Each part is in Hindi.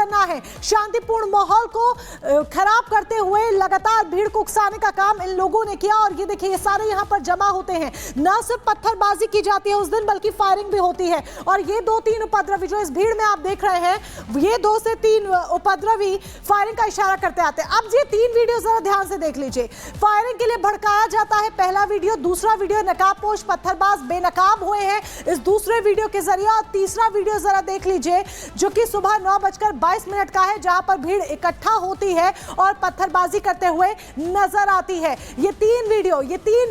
करना है। शांतिपूर्ण माहौल को खराब करते हुए लगातार भीड़ को उकसाने का काम इन लोगों ने किया। और ये देखिए, ये सारे यहाँ पर जमा होते हैं। न सिर्फ पत्थरबाजी की जाती है उस दिन, बल्कि फायरिंग भी होती है। और ये 2-3 उपद्रवी जो इस भीड़ में आप देख रहे हैं, ये 2 से 3 उपद्रवी फायरिंग का इशारा करते आते हैं। अब ये 3 वीडियो जरा ध्यान से देख लीजिए। फायरिंग के लिए भड़काया जाता है पहला वीडियो, दूसरा वीडियो नकाबपोश पत्थरबाज बेनकाब हुए हैं इस दूसरे वीडियो के जरिए, और तीसरा वीडियो जरा देख लीजिए जो कि सुबह 9:22 का है, जहां पर भीड़ इकट्ठा होती है और पत्थरबाजी करते हुए नजर आती है। ये तीन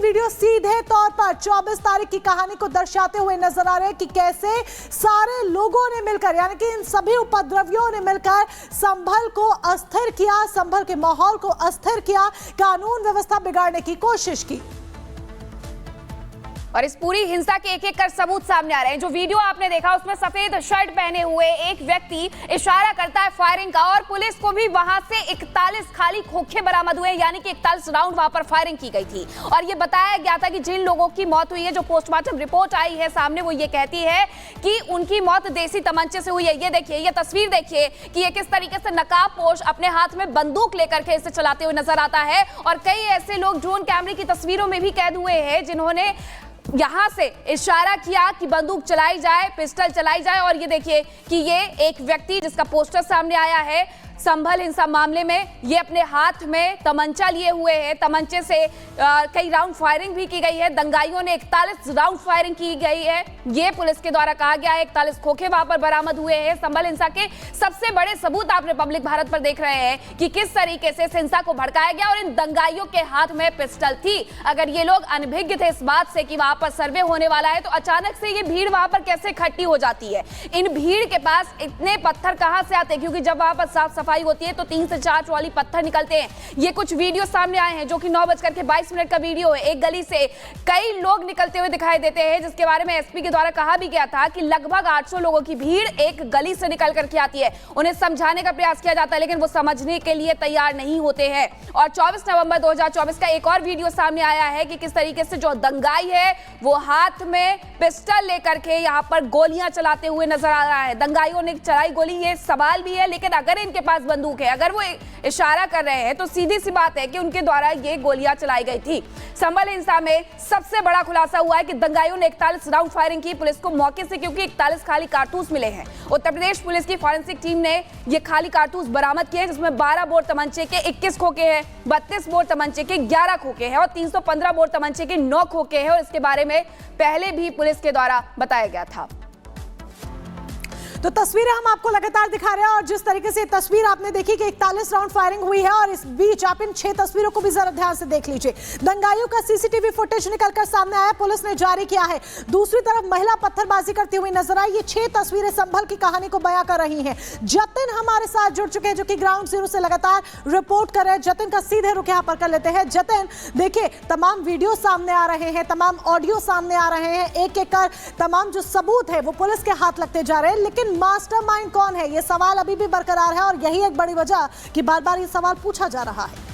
वीडियो सीधे तौर पर 24 तारीख की कहानी को दर्शाते हुए नजर आ रहे हैं कि कैसे सारे लोगों ने मिलकर, यानी कि इन सभी उपद्रवियों ने मिलकर संभल को अस्थिर किया, संभल के माहौल को अस्थिर किया, कानून व्यवस्था बिगाड़ने की कोशिश की। और इस पूरी हिंसा के एक-एक कर सबूत सामने आ रहे हैं। जो वीडियो आपने देखा उसमें सफेद शर्ट पहने हुए एक व्यक्ति इशारा करता है फायरिंग का, और पुलिस को भी वहां से 41 खाली खोखे बरामद हुए, यानी कि 41 राउंड वहां पर फायरिंग की गई थी। और ये बताया गया था कि जिन लोगों की मौत हुई है, जो पोस्टमार्टम रिपोर्ट आई है सामने, वो ये कहती है कि उनकी मौत देसी तमंचे से हुई है। ये देखिए, ये तस्वीर देखिए कि ये किस तरीके से नकाबपोश अपने हाथ में बंदूक लेकर के इसे चलाते हुए नजर आता है। और कई ऐसे लोग ड्रोन कैमरे की तस्वीरों में भी कैद हुए हैं जिन्होंने यहां से इशारा किया कि बंदूक चलाई जाए, पिस्टल चलाई जाए। और ये देखिए कि ये एक व्यक्ति जिसका पोस्टर सामने आया है संभल हिंसा मामले में, ये अपने हाथ में तमंचा लिए हुए है। तमंचे से कई राउंड फायरिंग भी की गई है। दंगाइयों ने 41 राउंड फायरिंग की गई है, ये पुलिस के द्वारा कहा गया है। 41 खोखे वहां पर बरामद हुए हैं। संभल हिंसा के सबसे बड़े सबूत आप रिपब्लिक भारत पर देख रहे हैं कि किस तरीके से इस हिंसा को भड़काया गया, और इन दंगाइयों के हाथ में पिस्टल थी। अगर ये लोग अनभिज्ञ थे इस बात से कि वहां पर सर्वे होने वाला है, तो अचानक से ये भीड़ वहां पर कैसे इकट्ठी हो जाती है? इन भीड़ के पास इतने पत्थर कहां से आते हैं? क्योंकि जब वहां पर साफ सफाई होती है तो 3 से 4 ट्रॉली पत्थर निकलते हैं। ये कुछ वीडियो सामने आए हैं जो कि 9:22 का वीडियो है। एक गली से कई लोग निकलते हुए दिखाई देते हैं, जिसके बारे में एसपी के द्वारा कहा भी गया था कि लगभग 800 लोगों की भीड़ एक गली से निकल करके आती है। उन्हें समझाने का प्रयास किया जाता है, लेकिन वो समझने के लिए तैयार नहीं होते हैं। और 24 नवंबर 2024 का एक और वीडियो सामने आया है कि किस तरीके से जो दंगाई है वो हाथ में पिस्टल लेकर के यहाँ पर गोलियां चलाते हुए नजर आ रहा है। दंगाइयों ने चलाई गोली, ये सवाल भी है, लेकिन अगर इनके पास बंदूक है, अगर वो इशारा कर रहे हैं, तो सीधी सी बात है कि उनके द्वारा ये गोलियां चलाई गई थी। संभल हिंसा में सबसे बड़ा खुलासा हुआ है कि दंगाइयों ने 41 राउंड फायरिंग की पुलिस को मौके से, क्योंकि 41 खाली कारतूस मिले हैं। उत्तर प्रदेश पुलिस की फॉरेंसिक टीम ने ये खाली कारतूस बरामद किए, जिसमें 12 बोर तमंचे के 21 खोखे हैं, 32 बोर तमंचे के 11 खोखे हैं और 315 बोर तमंचे के 9 खोखे हैं। और इसके बारे में पहले भी पुलिस के द्वारा बताया गया था। तो तस्वीरें हम आपको लगातार दिखा रहे हैं, और जिस तरीके से तस्वीर आपने देखी कि 41 राउंड फायरिंग हुई है, और इस बीच आप इन 6 तस्वीरों को भी जरा ध्यान से देख लीजिए। दंगाइयों का सीसीटीवी फुटेज निकलकर सामने आया, पुलिस ने जारी किया है। दूसरी तरफ महिला पत्थरबाजी करती हुई नजर आई। ये 6 तस्वीरें संभल की कहानी को बयां कर रही हैं। जतिन हमारे साथ जुड़ चुके हैं, जो कि ग्राउंड जीरो से लगातार रिपोर्ट कर रहे हैं। जतिन का सीधे रुख यहाँ पर कर लेते हैं। जतिन, देखिए, तमाम वीडियो सामने आ रहे हैं, तमाम ऑडियो सामने आ रहे हैं, एक एक कर तमाम जो सबूत है वो पुलिस के हाथ लगते जा रहे हैं, लेकिन मास्टरमाइंड कौन है, ये सवाल अभी भी बरकरार है, और यही एक बड़ी वजह कि बार बार ये सवाल पूछा जा रहा है।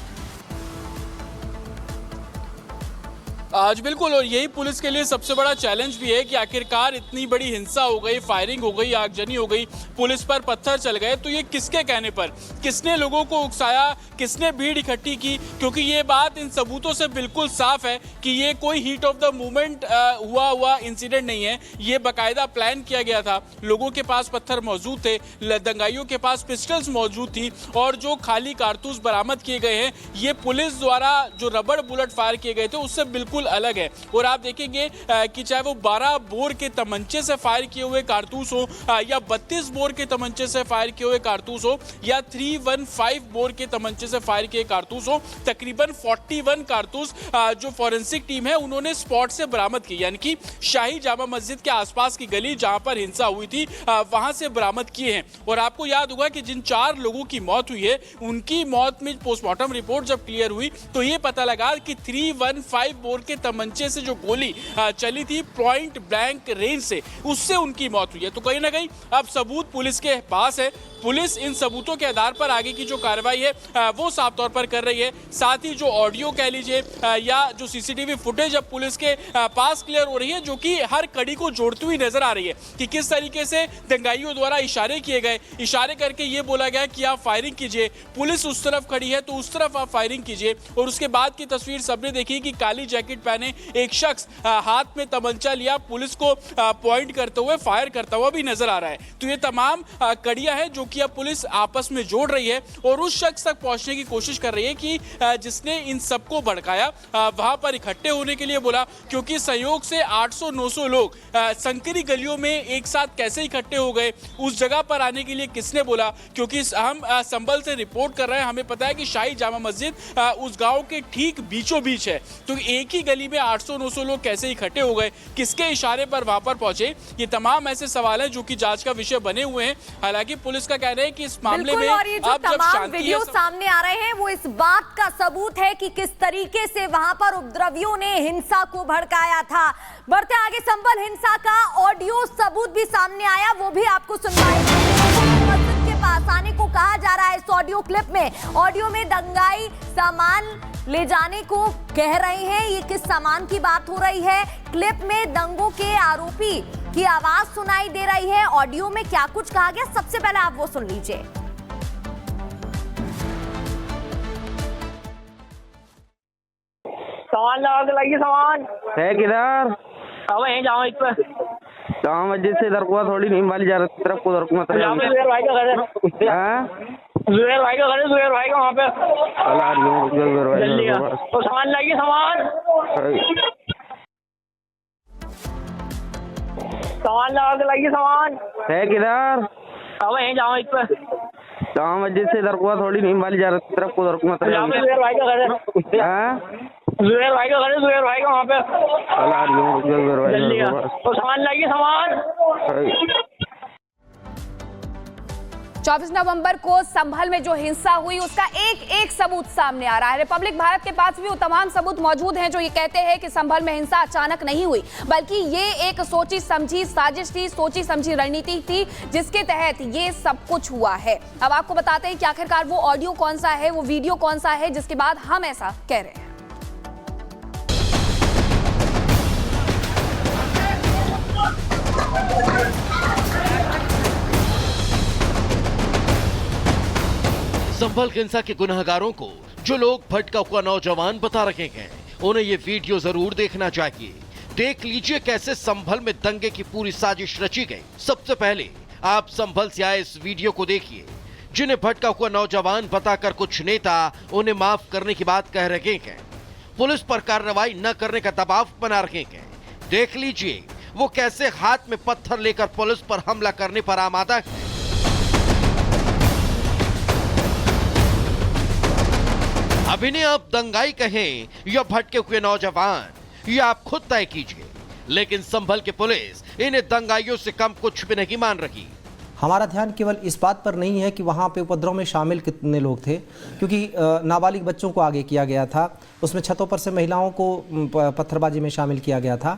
आज बिल्कुल, और यही पुलिस के लिए सबसे बड़ा चैलेंज भी है कि आखिरकार इतनी बड़ी हिंसा हो गई, फायरिंग हो गई, आगजनी हो गई, पुलिस पर पत्थर चल गए, तो ये किसके कहने पर, किसने लोगों को उकसाया, किसने भीड़ इकट्ठी की? क्योंकि ये बात इन सबूतों से बिल्कुल साफ है कि ये कोई हीट ऑफ द मोमेंट हुआ इंसिडेंट नहीं है। ये बाकायदा प्लान किया गया था। लोगों के पास पत्थर मौजूद थे, दंगाइयों के पास पिस्टल्स मौजूद थी, और जो खाली कारतूस बरामद किए गए हैं, ये पुलिस द्वारा जो रबड़ बुलेट फायर किए गए थे उससे बिल्कुल अलग है। और आप देखेंगे कि चाहे वो 12 बोर के तमंचे से फायर किए हुए कारतूस हो, या 32 बोर के तमंचे से फायर किए हुए कारतूस हो, या 315 बोर के तमंचे से फायर किए कारतूस हो, तकरीबन 41 कारतूस जो फॉरेंसिक टीम है उन्होंने स्पॉट से बरामद की, यानी कि शाही जामा मस्जिद के आसपास की गली जहां पर हिंसा हुई थी वहां से बरामद किए हैं। और आपको याद होगा कि जिन 4 लोगों की मौत हुई है, उनकी मौत में पोस्टमार्टम रिपोर्ट जब क्लियर हुई तो ये पता लगा कि 315 बोर के तमंचे से जो गोली चली थी पॉइंट ब्लैंक रेंज से, उससे उनकी मौत हुई है। तो कहीं ना कहीं अब सबूत पुलिस के पास है, पुलिस इन सबूतों के आधार पर आगे की जो कार्रवाई है वो साफ तौर पर कर रही है। साथ ही जो ऑडियो कह लीजिए या जो सीसीटीवी फुटेज अब पुलिस के पास क्लियर हो रही है, जो कि हर कड़ी को जोड़ती हुई नजर आ रही है कि किस तरीके से दंगाइयों द्वारा इशारे किए गए, इशारे करके ये बोला गया कि आप फायरिंग कीजिए, पुलिस उस तरफ खड़ी है तो उस तरफ आप फायरिंग कीजिए। और उसके बाद की तस्वीर सबने देखी कि काली जैकेट पहने एक शख्स हाथ में तमंचा लिया, पुलिस को पॉइंट करते हुए फायर करता हुआ भी नजर आ रहा है। तो ये तमाम कड़ियां हैं जो कि अब पुलिस आपस में जोड़ रही है और उस शख्स तक पहुंचने की कोशिश कर रही है कि जिसने इन सबको भड़काया, वहां पर इकट्ठे होने के लिए बोला, क्योंकि संयोग से 800-900 लोग संकरी गलियों में एक साथ कैसे इकट्ठे हो गए, उस जगह पर आने के लिए किसने बोला, क्योंकि हम संभल से रिपोर्ट कर रहे हैं, हमें पता है कि शाही जामा मस्जिद उस गांव के ठीक बीचों बीच है। तो एक ही गली में 800-900 लोग कैसे इकट्ठे हो गए, किसके इशारे पर वहां पर पहुंचे, ये तमाम ऐसे सवाल हैं जो कि जांच का विषय बने हुए हैं। हालांकि पुलिस का कहना है कि इस मामले में और ये जो अब जब तमाम शांति वीडियो सामने आ रहे हैं वो इस बात का सबूत है कि किस तरीके से वहां पर उपद्रवियों ने हिंसा को भड़काया था। बढ़ते आगे, संभल हिंसा का ऑडियो सबूत भी सामने आया, वो भी आपको सुनवाएंगे। मस्जिद के पास आने को कहा जा रहा है। इस ऑडियो क्लिप में, ऑडियो में दंगाई सामान ले जाने को कह रहे हैं। ये किस सामान की बात हो रही है? क्लिप में दंगों के आरोपी की आवाज सुनाई दे रही है। ऑडियो में क्या कुछ कहा गया, सबसे पहले आप वो सुन लीजिए। सामान लगा के लाइए, सामान है किधर? अब यहीं जाओ इस पर जामा मस्जिद से इधर को थोड़ी नहीं वाली जा रही तरफ को, उधर को मत जुबैर भाई का घर है, जुबैर भाई का घर है, जुबैर भाई का वहाँ पे जल्दी तो सामान लाइए, सामान लगा के लाइए, सामान है किधर? अब यहीं जाओ इस पर जामा मस्जिद से इधर को थोड़ी नहीं वाली जा रही तरफ को, उधर को मत जुबैर भाई का घर है, जुबैर भाई का घर है, जुबैर भाई का वहाँ पे जल्दी तो सामान लाइए, सामान 24 नवंबर को संभल में जो हिंसा हुई उसका एक एक सबूत सामने आ रहा है। रिपब्लिक भारत के पास भी वो तमाम सबूत मौजूद हैं जो ये कहते हैं कि संभल में हिंसा अचानक नहीं हुई, बल्कि ये एक सोची समझी साजिश थी, सोची समझी रणनीति थी जिसके तहत ये सब कुछ हुआ है। अब आपको बताते हैं कि आखिरकार वो ऑडियो कौन सा है, वो वीडियो कौन सा है जिसके बाद हम ऐसा कह रहे हैं। संभल हिंसा के गुनहगारों को जो लोग भटका हुआ नौजवान बता रहे हैं, उन्हें ये वीडियो जरूर देखना चाहिए। देख लीजिए कैसे संभल में दंगे की पूरी साजिश रची गई। सबसे पहले आप संभल से आए इस वीडियो को देखिए, जिन्हें भटका हुआ नौजवान बताकर कुछ नेता उन्हें माफ करने की बात कह रहे हैं, पुलिस पर कार्रवाई न करने का दबाव बना रहे हैं। देख लीजिए वो कैसे हाथ में पत्थर लेकर पुलिस पर हमला करने पर आमादा है। अब इन्हें आप दंगाई कहें या भटके हुए नौजवान, ये आप खुद तय कीजिए, लेकिन संभल की पुलिस इन्हें दंगाइयों से कम कुछ भी नहीं मान रही। हमारा ध्यान केवल इस बात पर नहीं है कि वहाँ पे उपद्रव में शामिल कितने लोग थे, क्योंकि नाबालिग बच्चों को आगे किया गया था, उसमें छतों पर से महिलाओं को पत्थरबाजी में शामिल किया गया था,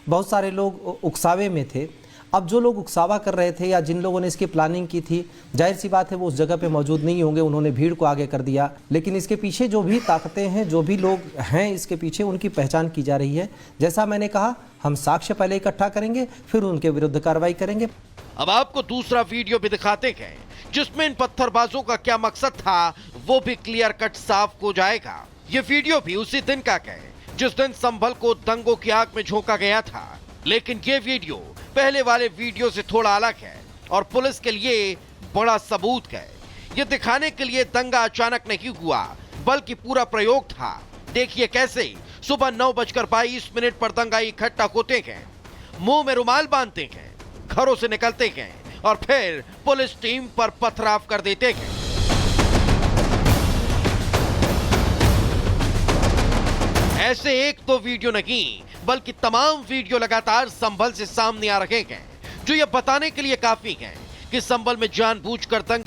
बहुत सारे लोग उकसावे में थे। अब जो लोग उकसावा कर रहे थे या जिन लोगों ने इसकी प्लानिंग की थी, जाहिर सी बात है वो उस जगह पे मौजूद नहीं होंगे, उन्होंने भीड़ को आगे कर दिया। लेकिन इसके पीछे जो भी ताकतें हैं, जो भी लोग हैं इसके पीछे, उनकी पहचान की जा रही है। जैसा मैंने कहा, हम साक्ष्य पहले इकट्ठा करेंगे, फिर उनके विरुद्ध कार्रवाई करेंगे। अब आपको दूसरा वीडियो भी दिखाते हैं जिसमें इन पत्थरबाजों का क्या मकसद था वो भी क्लियर कट साफ हो जाएगा। ये वीडियो भी उसी दिन का है जिस दिन संभल को दंगों की आग में झोंका गया था, लेकिन ये वीडियो पहले वाले वीडियो से थोड़ा अलग है और पुलिस के लिए बड़ा सबूत है। ये दिखाने के लिए दंगा अचानक नहीं हुआ बल्कि पूरा प्रयोग था। देखिए कैसे सुबह 9:22 पर दंगाई इकट्ठा होते हैं, मुंह में रुमाल बांधते हैं, घरों से निकलते हैं और फिर पुलिस टीम पर पथराव कर देते हैं। ऐसे एक तो वीडियो नहीं बल्कि तमाम वीडियो लगातार संभल से सामने आ रहे हैं जो ये बताने के लिए काफी हैं कि संभल में जानबूझकर दंगे